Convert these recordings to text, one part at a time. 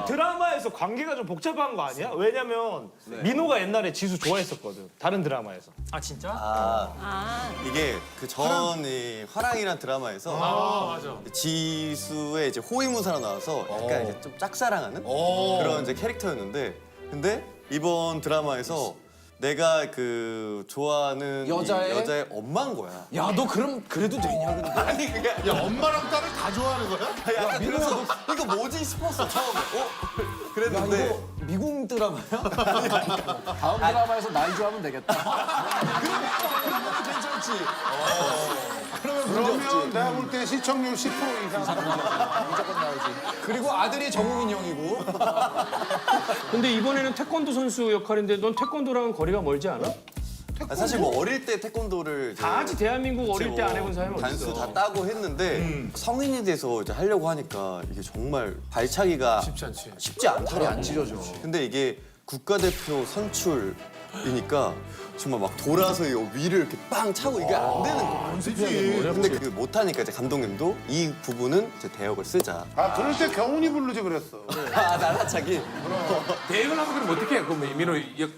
근데 드라마에서 관계가 좀 복잡한 거 아니야? 왜냐면 민호가 옛날에 지수 좋아했었거든. 다른 드라마에서. 아 진짜? 이게 그 전이 화랑이란 드라마에서 지수의 이제 호위무사로 나와서 약간 이제 좀 짝사랑하는 그런 이제 캐릭터였는데 근데 이번 드라마에서 내가 그 좋아하는 여자의 엄마인 거야. 야, 너 그럼 그래도 되냐 근데? 아니 그게 야, 엄마랑 딸을 다 좋아하는 거야? 약간 그래서 이거 뭐지 싶었어 처음에. 그랬는데 이거 미국 드라마야? 다음 드라마에서 날 좋아하면 되겠다. 그러면 괜찮지. 그러면 내가 볼 때 시청률 10% 이상. 무조건 나오지. 그리고 아들이 정우민 형이고. 근데 이번에는 태권도 선수 역할인데 넌 태권도랑은 거리가 멀지 않아? 사실 뭐 어릴 때 태권도를 다 같이 대한민국 어릴 때 안 해본 사람이 단수 어딨어. 다 따고 했는데 성인이 돼서 이제 하려고 하니까 이게 정말 발차기가 쉽지 않더라고. 안 찢어져. 근데 이게 국가대표 선출이니까 정말 막 돌아서 이 위를 이렇게 빵 차고 이게 안 되는 거야. 근데 그 못하니까 이제 감독님도 이 부분은 이제 대역을 쓰자. 아, 그럴 때 경훈이 부르지 그랬어. 아 날라차기. 대응을 하면 그럼 어떻게 해? 그럼 민호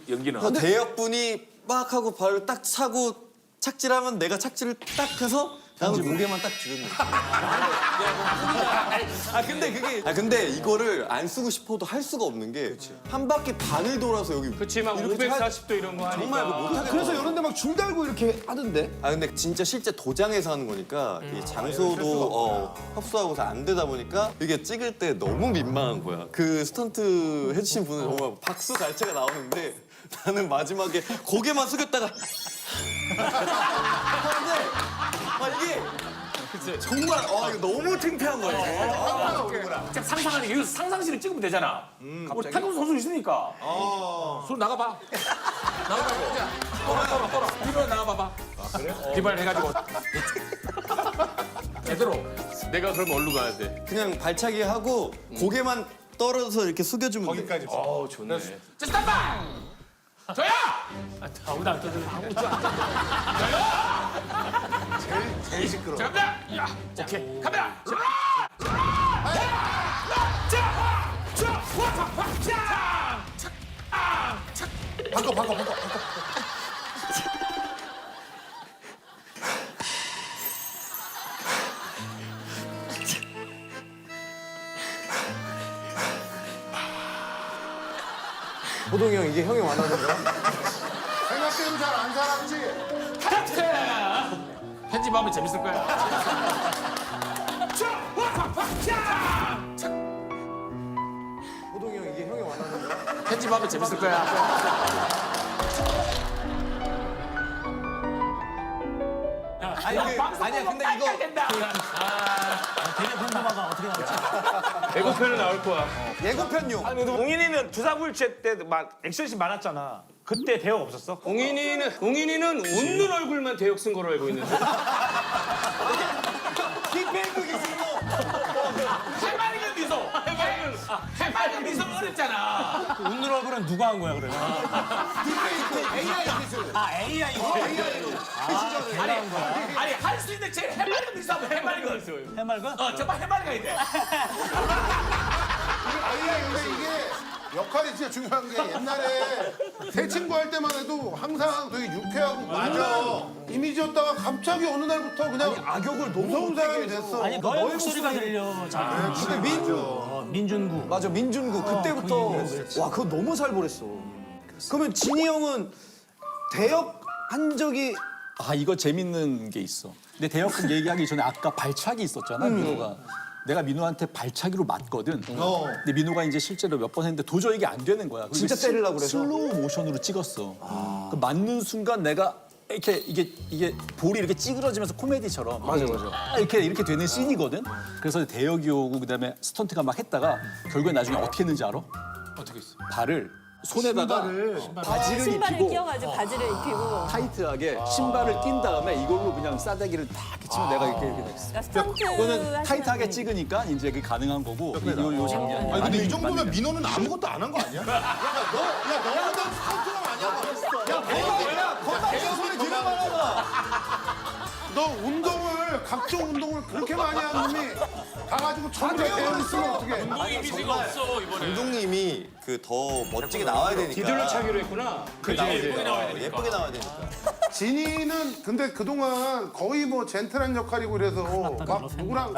연기는? 그 대역분이 막 하고 발을 딱 차고 착지하면 내가 착지를 딱 해서 나는 고개만 딱 들으면 돼. 근데 이거를 안 쓰고 싶어도 할 수가 없는 게 한 바퀴 반을 돌아서 여기 그치 막 이렇게 540도 이런 거 하니까. 정말 못 하겠다. 그래서 이런 데 막 줄 달고 이렇게 하던데. 아 근데 진짜 실제 도장에서 하는 거니까 이 장소도 협소하고서 안 되다 보니까 이게 찍을 때 너무 민망한 거야. 그 스턴트 해주신 분은 정말 박수 갈채가 나오는데 나는 마지막에 고개만 숙였다가 하는데 이게 정말 이거 너무 창피한 거야. 그냥 상상하는 게 여기서 상상실을 찍으면 되잖아. 우리 태권 선수 있으니까. 손 나가봐. 나가봐고. 떨어. 뒤로 나가봐봐. 기발 해가지고. 제대로. 내가 그럼 어디로 가야 돼? 그냥 발차기 하고 고개만 떨어져서 이렇게 숙여주면 돼. 거기까지. 좋네. 자, 스탑방! 저야! 아무도 안 떠들어. 아무도 안 떠들어. 제일 시끄러워. 자, 갑니다! 야, 자, 오케이. 카메라! 바꿔. 호동이 형 이게 형이 원하는 거야? 생각대로 잘 안 살았지? 편집하면 재밌을 거야. 호동이 형 이게 형이 원하는 거야? 편집하면 재밌을 거야. 아니야 근데 이거 된다. 예고편은 나올 거야. 예고편용. 아니 근데 옹인이는 주사불체 때 막 액션씬 많았잖아. 그때 대역 없었어? 옹인이는 웃는 얼굴만 대역 쓴 거로 알고 있는데. 해맑은 미소. 해맑은 미소는 어렵잖아. 웃는 얼굴은 누가 한 거야 그러면? 아니 할 수 있는 제일 해맑은 미소 하면 해맑은. 해맑은? 정말 해맑아야 돼. 아니야, 근데 이게 역할이 진짜 중요한 게 옛날에 새 친구 할 때만 해도 항상 되게 유쾌하고 맞아. 이미지였다가 갑자기 어느 날부터 그냥 악역을 무서운 사람이 됐어. 아니 너의 목소리가 들려. 근데 민준구. 맞아 민준구 그때부터 와 그거 너무 살벌했어. 그러면 진이 형은 대역 한 적이 아 이거 재밌는 게 있어. 근데 대역극 얘기하기 전에 아까 발차기 있었잖아 민호가. 내가 민호한테 발차기로 맞거든. 근데 민호가 이제 실제로 몇 번 했는데 도저히 이게 안 되는 거야. 진짜 때리려고 그래서? 슬로우 모션으로 찍었어. 그 맞는 순간 내가 이렇게 이게 볼이 이렇게 찌그러지면서 코미디처럼 맞아. 이렇게 되는 씬이거든. 그래서 대역이 오고 그다음에 스턴트가 막 했다가 결국에 나중에 어떻게 했는지 알아? 어떻게 했어? 발을 손에다가 바지를 신발을 입히고 끼워가지고 바지를 입히고. 타이트하게 신발을 낀 다음에 이걸로 그냥 싸대기를 딱 이렇게 치면 내가 이렇게 됐어. 그러니까 스턴트 그거는 타이트하게 하시는 찍으니까 이제 그게 가능한 거고 요 장면. 아니, 근데 이 정도면 민호는 아무것도 안 한 거 아니야? 야, 너보다 스타트가 아니야. 야, 거봐, 야, 거봐, 내 소리 들어봐. 너 운동을 각종 운동을 그렇게 많이 한 놈이 가가지고 전부 다 대형 있으면 어떡해? 운동 이미지가 없어 이번에. 감독님이 그 더 멋지게 나와야 되니까. 뒤들러 차기로 했구나. 예쁘게 나와야 되니까. 예쁘게 나와야 되니까. 진이는 근데 그동안 거의 뭐 젠틀한 역할이고 이래서 막 누구랑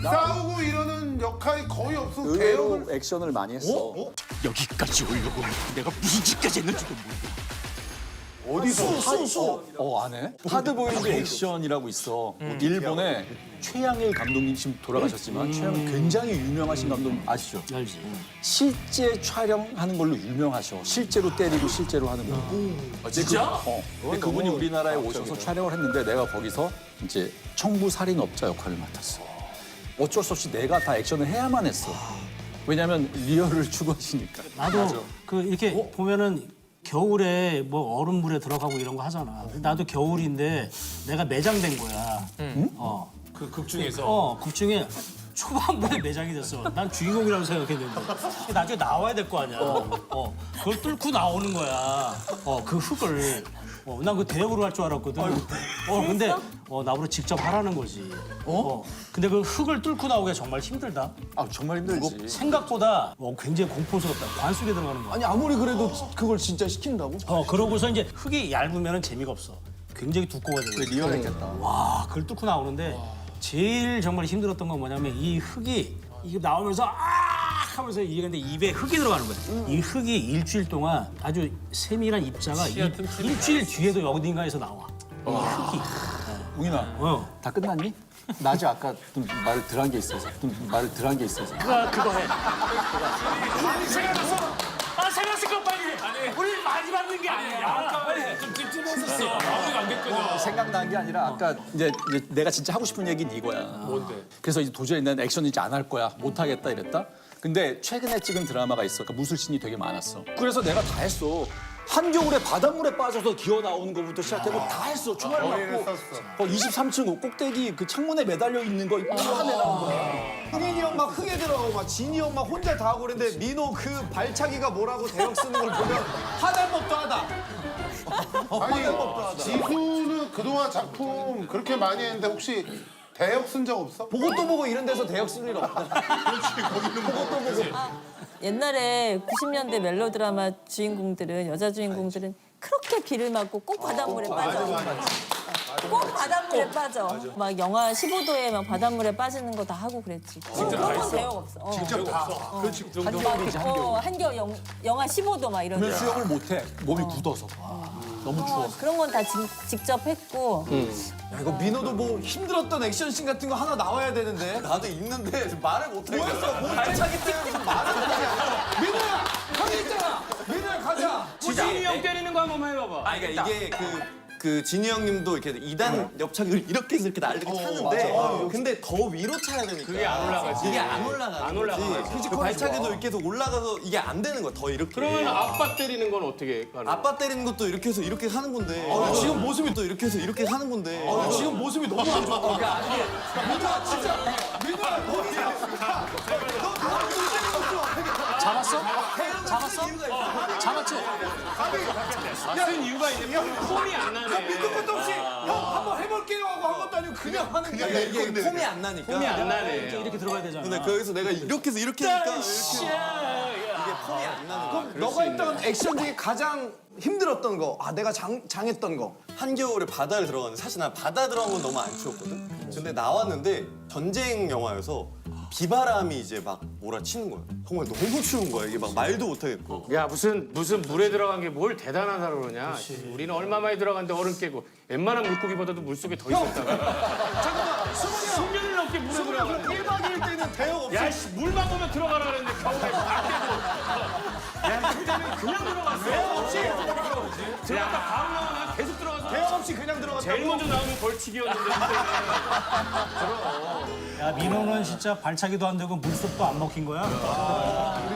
싸우고 이러는 역할이 거의 없어. 의외로 대역을 액션을 많이 했어. 여기까지 오려고 내가 무슨 짓까지 했는지도 몰라. 안 해? 하드보일드 액션이라고 있어. 일본의 최양일 감독님 지금 돌아가셨지만 최양일 굉장히 유명하신 감독 아시죠? 알지. 실제 촬영하는 걸로 유명하셔. 실제로 때리고 실제로 하는 거. 진짜? 근데 그분이 우리나라에 오셔서 촬영을 했는데 내가 거기서 이제 청부 살인업자 역할을 맡았어. 어쩔 수 없이 내가 다 액션을 해야만 했어. 왜냐면 리얼을 추구하시니까. 나도 그 이렇게 보면은 겨울에 뭐 얼음물에 들어가고 이런 거 하잖아. 나도 겨울인데 내가 매장된 거야. 그 극 중에서. 극 중에 초반부에 매장이 됐어. 난 주인공이라고 생각했는데 나중에 나와야 될 거 아니야. 그걸 뚫고 나오는 거야. 그 흙을. 난 그 대역으로 할 줄 알았거든. 근데 나보고 직접 하라는 거지. 근데 그 흙을 뚫고 나오기가 정말 힘들다. 아 정말 힘들지. 생각보다 굉장히 공포스럽다. 관 속에 들어가는 거야. 아니 아무리 그래도 그걸 진짜 시킨다고? 그러고서 이제 흙이 얇으면 재미가 없어. 굉장히 두꺼워야 되고. 리얼했겠다. 와, 그걸 뚫고 나오는데 제일 정말 힘들었던 건 뭐냐면 이 흙이 이게 나오면서 하면서 이게 근데 입에 흙이 들어가는 거야. 이 흙이 일주일 동안 아주 세밀한 입자가 일주일 뒤에도 어딘가에서 나와. 이 흙이. 웅인아, 다 끝났니? 나 아직 아까 좀 말을 덜한 게 있어서. 그거 해. 생각했을 거 빨리 해. 우리 많이 받는 게 아니야. 아까 좀 찝찝했었어. 마무리가 안 됐거든. 생각난 게 아니라 아까 이제 내가 진짜 하고 싶은 얘기는 이거야. 뭔데? 그래서 이제 도저히 난 액션 이제 안 할 거야. 못 하겠다 이랬다. 근데 최근에 찍은 드라마가 있어. 그러니까 무술씬이 되게 많았어. 그래서 내가 다 했어. 한겨울에 바닷물에 빠져서 기어 나오는 것부터 시작해서 다 했어. 총알 맞고 23층 꼭대기 그 창문에 매달려 있는 거 다 내나온 거야. 흥인이 형 막 흙에 들어가고 막 진이 형 막 혼자 다 하고 그랬는데 민호 그 발차기가 뭐라고 대역 쓰는 걸 보면 화날 법도 하다. 아니 지수는 그동안 작품 그렇게 많이 했는데 혹시 대역 쓴 적 없어? 보고 또 보고 이런 데서 대역 쓸 일 없다. 옛날에 90년대 멜로드라마 주인공들은 여자 주인공들은 그렇게 비를 맞고 꼭 바닷물에 빠져. 꼭 바닷물에 빠져. 막 영하 15도에 막 바닷물에 빠지는 거 다 하고 그랬지. 그런 건 대역 없어. 직접 다. 그렇지. 한겨울이지 한겨울. 한겨울 영하 15도 막 이런 그러면 거. 수영을 못 해. 몸이 굳어서. 너무 추워. 그런 건 다 직접 했고. 야, 이거 민호도 뭐 힘들었던 액션씬 같은 거 하나 나와야 되는데. 나도 있는데 지금 말을 못 하겠어. 뭐였어? 뭐 발차기 때문에 무슨 말을 하냐. 민호야! 형이 있잖아! 민호야 가자! 지진이 형 때리는 거 한 번만 해봐봐. 아, 그러니까 이게 그 진이 형님도 이렇게 2단 옆차기를 이렇게 해서 이렇게 날리고 차는데 근데 더 위로 차야 되니까 그게 안 올라가지. 이게 안 올라가는 거지. 그 발차기도 이렇게 해서 올라가서 이게 안 되는 거야. 더 이렇게. 그러면 아빠 때리는 건 어떻게 가는 거야? 아빠 때리는 것도 이렇게 해서 이렇게 하는 건데. 지금 모습이 또 이렇게 해서 이렇게 하는 건데. 지금 모습이 너무 안 좋아. 민호야 진짜 민호야 잡았어? 잡았지? 무슨 이유가 있냐? 폼이 안 나네. 믿을 것도 없이 형 한번 해볼게요 하고 한 것도 아니고 그냥 하는 거야. 이게 폼이 안 나니까. 폼이 안 나네. 이렇게 들어가야 되잖아. 근데 거기서 내가 이렇게 해서 이렇게 하니까 이게 폼이 안 나는 거야. 너가 했던 액션 중에 가장 힘들었던 거, 내가 장했던 거. 한겨울에 바다를 들어갔는데 사실 난 바다 들어간 건 너무 안 추웠거든. 근데 나왔는데 전쟁 영화여서 비바람이 이제 막 몰아치는 거야. 정말 너무 추운 거야. 이게 막 말도 못 하겠고. 야 무슨 물에 들어간 게 뭘 대단하다고 그러냐. 우리는 얼마 만에 들어갔는데 얼음 깨고 웬만한 물고기보다도 물속에 더 있었다가. 잠깐만, 수문이 형. 10년을 넘게 물에 들어가. 1박 2일 때는 대역 없어. 야, 씨, 물만 보면 들어가라 그랬는데 겨울에 안 깨고. 야, 그때는 그냥 들어갔어. 대역 없이. 들어갔다 바로 나와. 계속 들어가서. 대역 없이 그냥 들어갔다고. 제일 먼저 나오면 벌칙이었는데 그때는. 야, 민호는 진짜 발차기도 안 되고 물속도 안 먹힌 거야.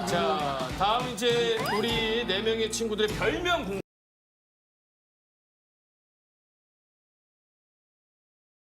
자, 다음 이제 우리 4명의 친구들의 별명